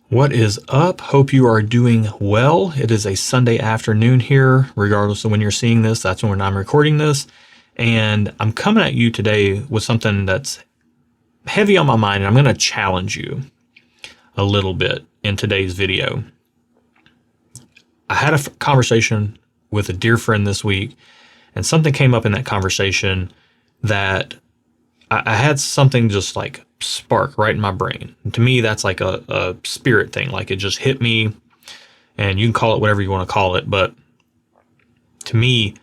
What is up? Hope you are doing well. It is a Sunday afternoon here, regardless of when you're seeing this. That's when I'm recording this. And I'm coming at you today with something that's heavy on my mind, and I'm going to challenge you a little bit in today's video. I had a conversation with a dear friend this week, and something came up in that conversation that I had something just like spark right in my brain. And to me, that's like a spirit thing. Like it just hit me, and you can call it whatever you want to call it. But to me,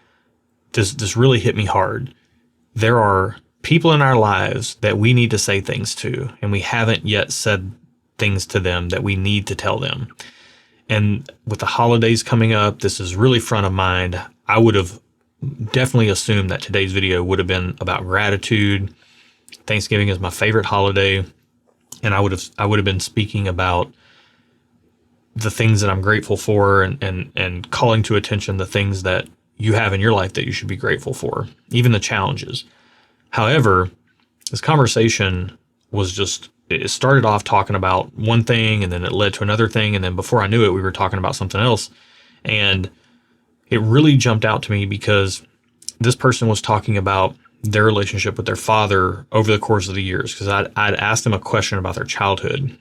this really hit me hard. There are people in our lives that we need to say things to, and we haven't yet said things to them that we need to tell them. And with the holidays coming up, this is really front of mind. I would have definitely assumed that today's video would have been about gratitude. Thanksgiving is my favorite holiday, and I would have been speaking about the things that I'm grateful for and calling to attention the things that you have in your life that you should be grateful for, even the challenges. However, this conversation it started off talking about one thing, and then it led to another thing, and then before I knew it, we were talking about something else. And it really jumped out to me because this person was talking about their relationship with their father over the course of the years, because I'd asked them a question about their childhood,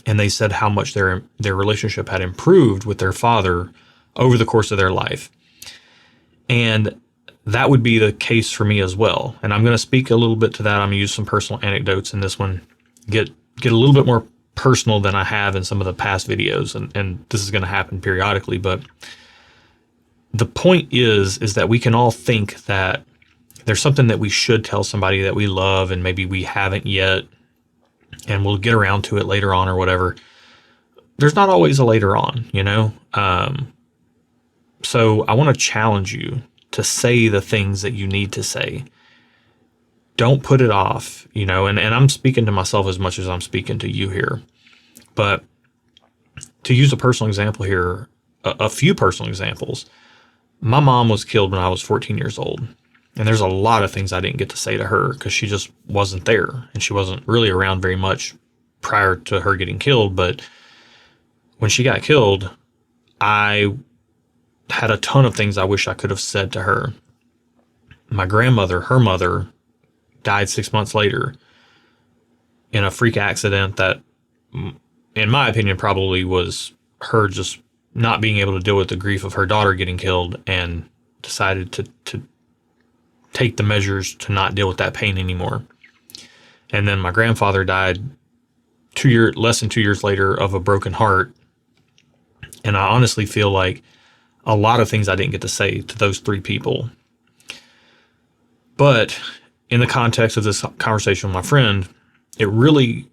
and they said how much their relationship had improved with their father over the course of their life. And that would be the case for me as well. And I'm going to speak a little bit to that. I'm going to use some personal anecdotes in this one, get a little bit more personal than I have in some of the past videos. And this is going to happen periodically. But the point is that we can all think that there's something that we should tell somebody that we love, and maybe we haven't yet, and we'll get around to it later on or whatever. There's not always a later on, you know? So I want to challenge you to say the things that you need to say. Don't put it off, you know, and I'm speaking to myself as much as I'm speaking to you here. But to use a personal example here, a few personal examples. My mom was killed when I was 14 years old. And there's a lot of things I didn't get to say to her because she just wasn't there, and she wasn't really around very much prior to her getting killed. But when she got killed, I had a ton of things I wish I could have said to her. My grandmother, her mother, died 6 months later in a freak accident that, in my opinion, probably was her just not being able to deal with the grief of her daughter getting killed, and decided to take the measures to not deal with that pain anymore. And then my grandfather died less than 2 years later of a broken heart. And I honestly feel like a lot of things I didn't get to say to those three people. But in the context of this conversation with my friend, it really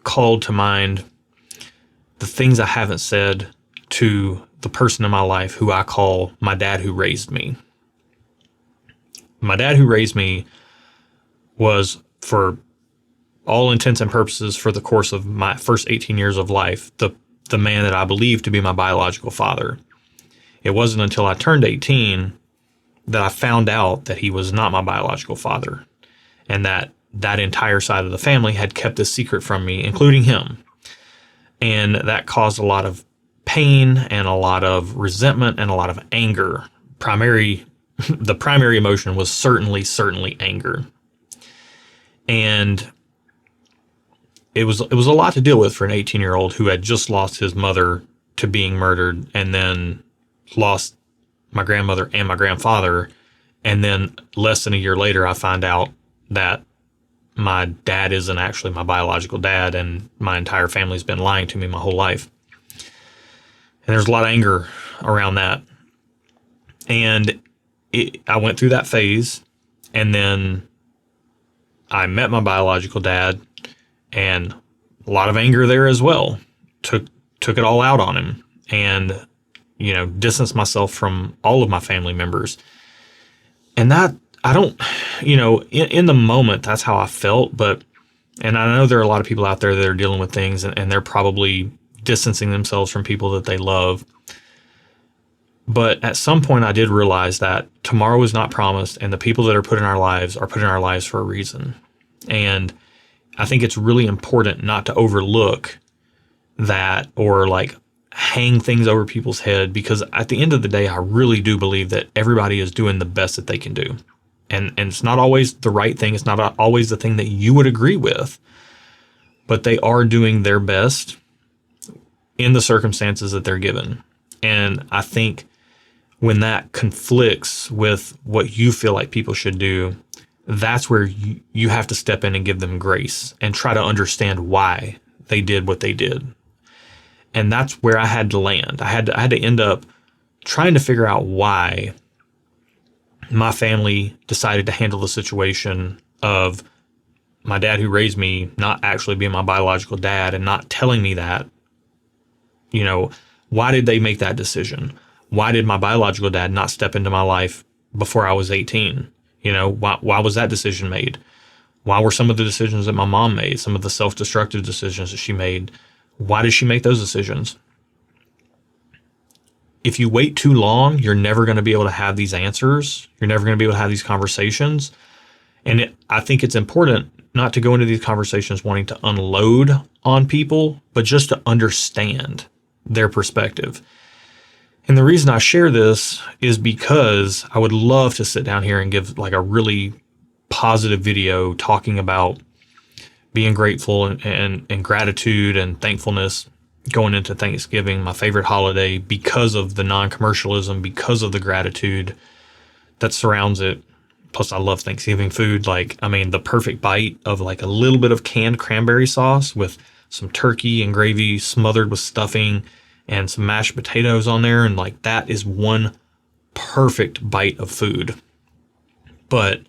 called to mind the things I haven't said to the person in my life who I call my dad who raised me. My dad who raised me was, for all intents and purposes, for the course of my first 18 years of life, the man that I believed to be my biological father. It wasn't until I turned 18 that I found out that he was not my biological father, and that entire side of the family had kept this secret from me, including him. And that caused a lot of pain and a lot of resentment and a lot of anger. The primary emotion was certainly anger. And it was a lot to deal with for an 18-year-old who had just lost his mother to being murdered, and then lost my grandmother and my grandfather. And then less than a year later, I find out that my dad isn't actually my biological dad, and my entire family's been lying to me my whole life. And there's a lot of anger around that. And I went through that phase, and then I met my biological dad, and a lot of anger there as well. Took it all out on him, and, you know, distanced myself from all of my family members. And that, I don't, you know, in the moment, that's how I felt. And I know there are a lot of people out there that are dealing with things, and they're probably distancing themselves from people that they love. But at some point, I did realize that tomorrow is not promised, and the people that are put in our lives for a reason. And I think it's really important not to overlook that or like hang things over people's head, because at the end of the day, I really do believe that everybody is doing the best that they can do. And it's not always the right thing. It's not always the thing that you would agree with, but they are doing their best in the circumstances that they're given. And I think when that conflicts with what you feel like people should do, that's where you have to step in and give them grace and try to understand why they did what they did. And that's where I had to land. I had to end up trying to figure out why my family decided to handle the situation of my dad who raised me not actually being my biological dad and not telling me that. You know, why did they make that decision? Why did my biological dad not step into my life before I was 18? You know, why was that decision made? Why were some of the decisions that my mom made, some of the self-destructive decisions that she made, why did she make those decisions? If you wait too long, you're never going to be able to have these answers. You're never going to be able to have these conversations. And I think it's important not to go into these conversations wanting to unload on people, but just to understand their perspective. And the reason I share this is because I would love to sit down here and give like a really positive video talking about being grateful and gratitude and thankfulness going into Thanksgiving, my favorite holiday, because of the non-commercialism, because of the gratitude that surrounds it. Plus, I love Thanksgiving food. Like, I mean, the perfect bite of like a little bit of canned cranberry sauce with some turkey and gravy smothered with stuffing and some mashed potatoes on there. And like, that is one perfect bite of food. But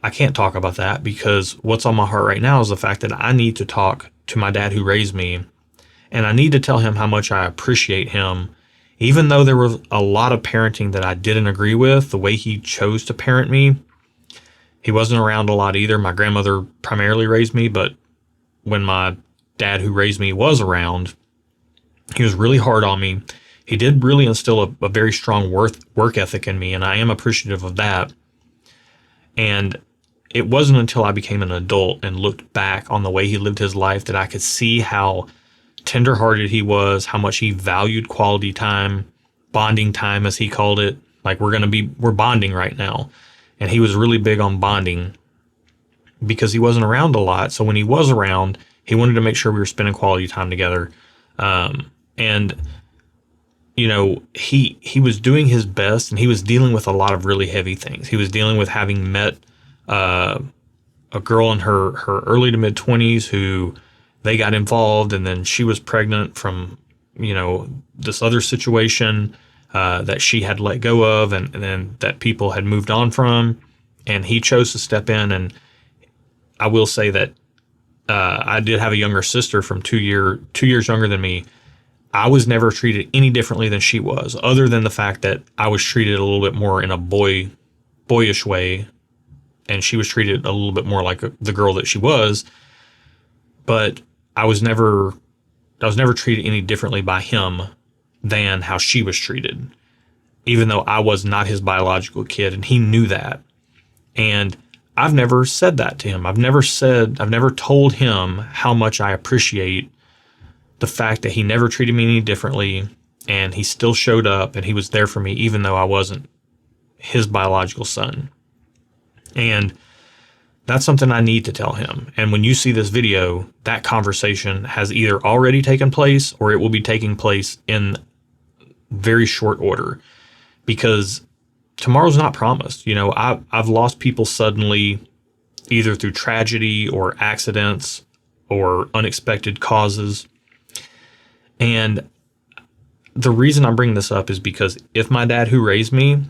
I can't talk about that because what's on my heart right now is the fact that I need to talk to my dad who raised me, and I need to tell him how much I appreciate him, even though there was a lot of parenting that I didn't agree with, the way he chose to parent me. He wasn't around a lot either. My grandmother primarily raised me, but when my dad who raised me was around, he was really hard on me. He did really instill a very strong work ethic in me, and I am appreciative of that. And it wasn't until I became an adult and looked back on the way he lived his life that I could see how tenderhearted he was, how much he valued quality time, bonding time, as he called it. Like, we're bonding right now. And he was really big on bonding because he wasn't around a lot. So when he was around, he wanted to make sure we were spending quality time together. And you know, he was doing his best, and he was dealing with a lot of really heavy things. He was dealing with having met a girl in her early to mid 20s who they got involved, and then she was pregnant from, you know, this other situation that she had let go of, and then that people had moved on from, and he chose to step in. And I will say that I did have a younger sister from 2 years younger than me. I was never treated any differently than she was, other than the fact that I was treated a little bit more in a boyish way, and she was treated a little bit more like the girl that she was. But I was never treated any differently by him than how she was treated, even though I was not his biological kid, and he knew that. And I've never said that to him. I've never told him how much I appreciate the fact that he never treated me any differently, and he still showed up, and he was there for me even though I wasn't his biological son. And that's something I need to tell him. And when you see this video, that conversation has either already taken place or it will be taking place in very short order, because tomorrow's not promised. You know, I've lost people suddenly, either through tragedy or accidents or unexpected causes. And the reason I'm bringing this up is because if my dad who raised me,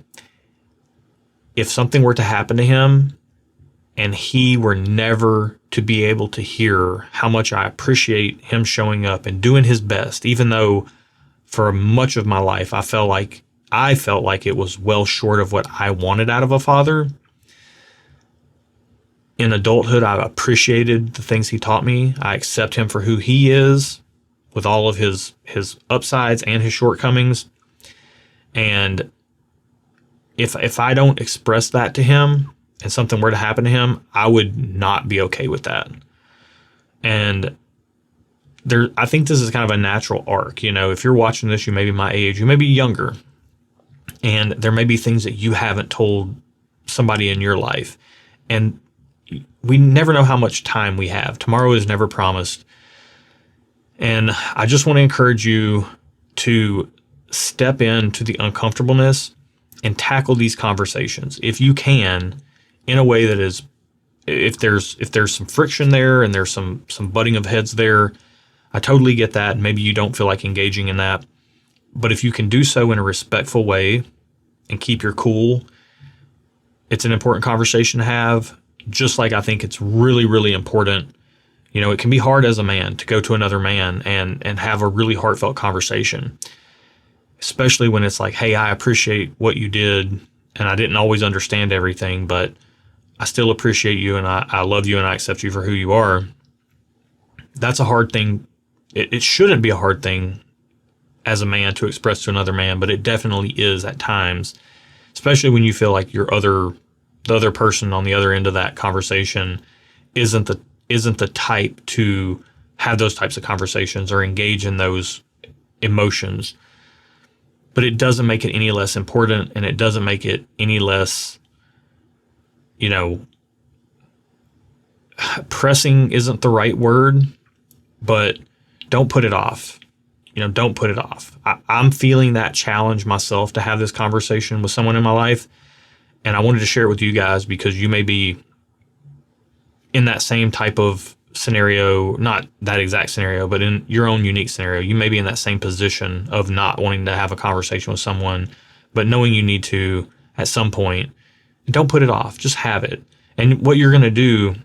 if something were to happen to him and he were never to be able to hear how much I appreciate him showing up and doing his best, even though for much of my life I felt like it was well short of what I wanted out of a father. In adulthood, I appreciated the things he taught me. I accept him for who he is, with all of his upsides and his shortcomings. And if I don't express that to him and something were to happen to him, I would not be okay with that. And I think this is kind of a natural arc. If you're watching this, you may be my age, you may be younger, and there may be things that you haven't told somebody in your life. And we never know how much time we have. Tomorrow is never promised. And I just want to encourage you to step into the uncomfortableness and tackle these conversations if you can, in a way that is, if there's some friction there and there's some butting of heads there, I totally get that. Maybe you don't feel like engaging in that. But if you can do so in a respectful way and keep your cool, it's an important conversation to have. Just like I think it's really, really important. It can be hard as a man to go to another man and have a really heartfelt conversation, especially when it's like, hey, I appreciate what you did and I didn't always understand everything, but I still appreciate you and I love you and I accept you for who you are. That's a hard thing. It shouldn't be a hard thing as a man to express to another man, but it definitely is at times, especially when you feel like the other person on the other end of that conversation isn't the type to have those types of conversations or engage in those emotions. But it doesn't make it any less important, and it doesn't make it any less, pressing isn't the right word, but don't put it off. Don't put it off. I'm feeling that challenge myself to have this conversation with someone in my life. And I wanted to share it with you guys because you may be in that same type of scenario, not that exact scenario, but in your own unique scenario. You may be in that same position of not wanting to have a conversation with someone, but knowing you need to at some point. Don't put it off. Just have it. And what you're going to do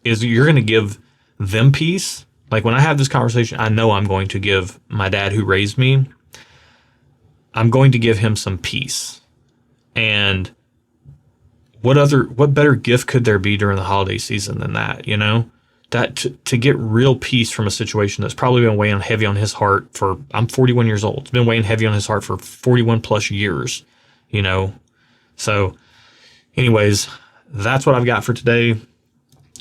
is you're going to give them peace. Like when I have this conversation, I know I'm going to give my dad who raised me, I'm going to give him some peace. And what better gift could there be during the holiday season than that, that to get real peace from a situation that's probably been weighing heavy on his heart I'm 41 years old. It's been weighing heavy on his heart for 41 plus years, So anyways, that's what I've got for today.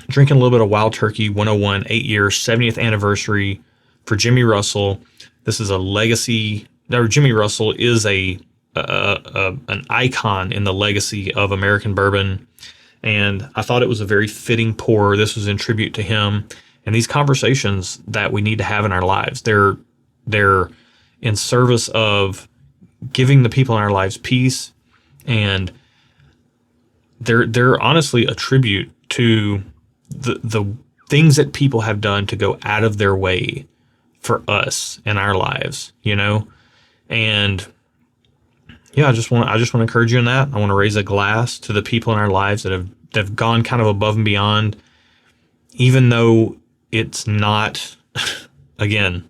Drinking a little bit of Wild Turkey 101 8-year 70th anniversary for Jimmy Russell. This is a legacy. Jimmy Russell is an icon in the legacy of American bourbon, and I thought it was a very fitting pour. This was in tribute to him, and these conversations that we need to have in our lives, they're in service of giving the people in our lives peace, and they're honestly a tribute to the things that people have done to go out of their way for us in our lives, and yeah, I just want to encourage you in that. I want to raise a glass to the people in our lives that have gone kind of above and beyond, even though it's not, again,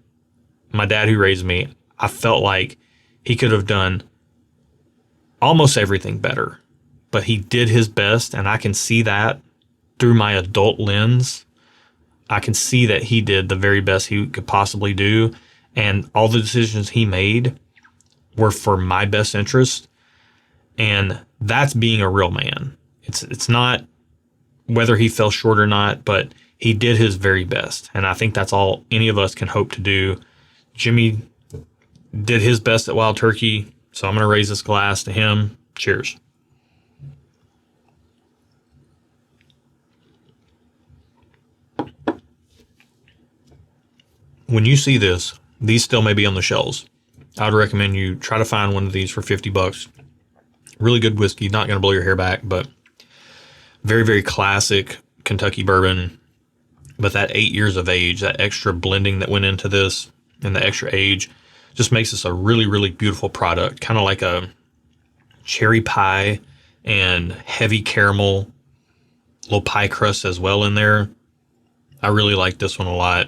my dad who raised me, I felt like he could have done almost everything better, but he did his best. And I can see that through my adult lens. I can see that he did the very best he could possibly do. And all the decisions he made were for my best interest, and that's being a real man. It's not whether he fell short or not, but he did his very best, and I think that's all any of us can hope to do. Jimmy did his best at Wild Turkey, so I'm going to raise this glass to him. Cheers. When you see this, these still may be on the shelves. I would recommend you try to find one of these for $50. Really good whiskey, not going to blow your hair back, but very, very classic Kentucky bourbon. But that 8 years of age, that extra blending that went into this and the extra age just makes this a really, really beautiful product. Kind of like a cherry pie and heavy caramel, little pie crust as well in there. I really like this one a lot.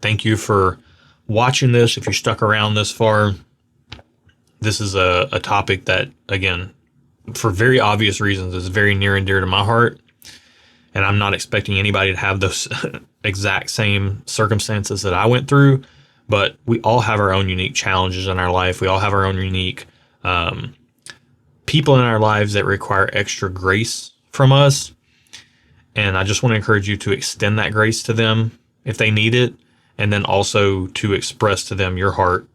Thank you for watching this. If you stuck around this far, this is a topic that, again, for very obvious reasons, is very near and dear to my heart. And I'm not expecting anybody to have those exact same circumstances that I went through, but we all have our own unique challenges in our life. We all have our own unique people in our lives that require extra grace from us. And I just want to encourage you to extend that grace to them if they need it. and then also to express to them your heart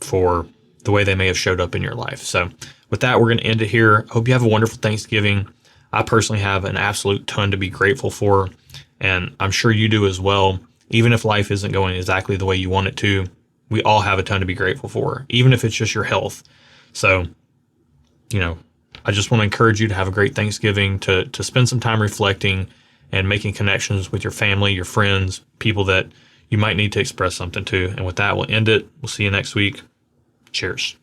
for the way they may have showed up in your life. So with that, we're going to end it here. I hope you have a wonderful Thanksgiving. I personally have an absolute ton to be grateful for, and I'm sure you do as well. Even if life isn't going exactly the way you want it to, we all have a ton to be grateful for, even if it's just your health. So, I just want to encourage you to have a great Thanksgiving, to spend some time reflecting and making connections with your family, your friends, people that you might need to express something to. And with that, we'll end it. We'll see you next week. Cheers.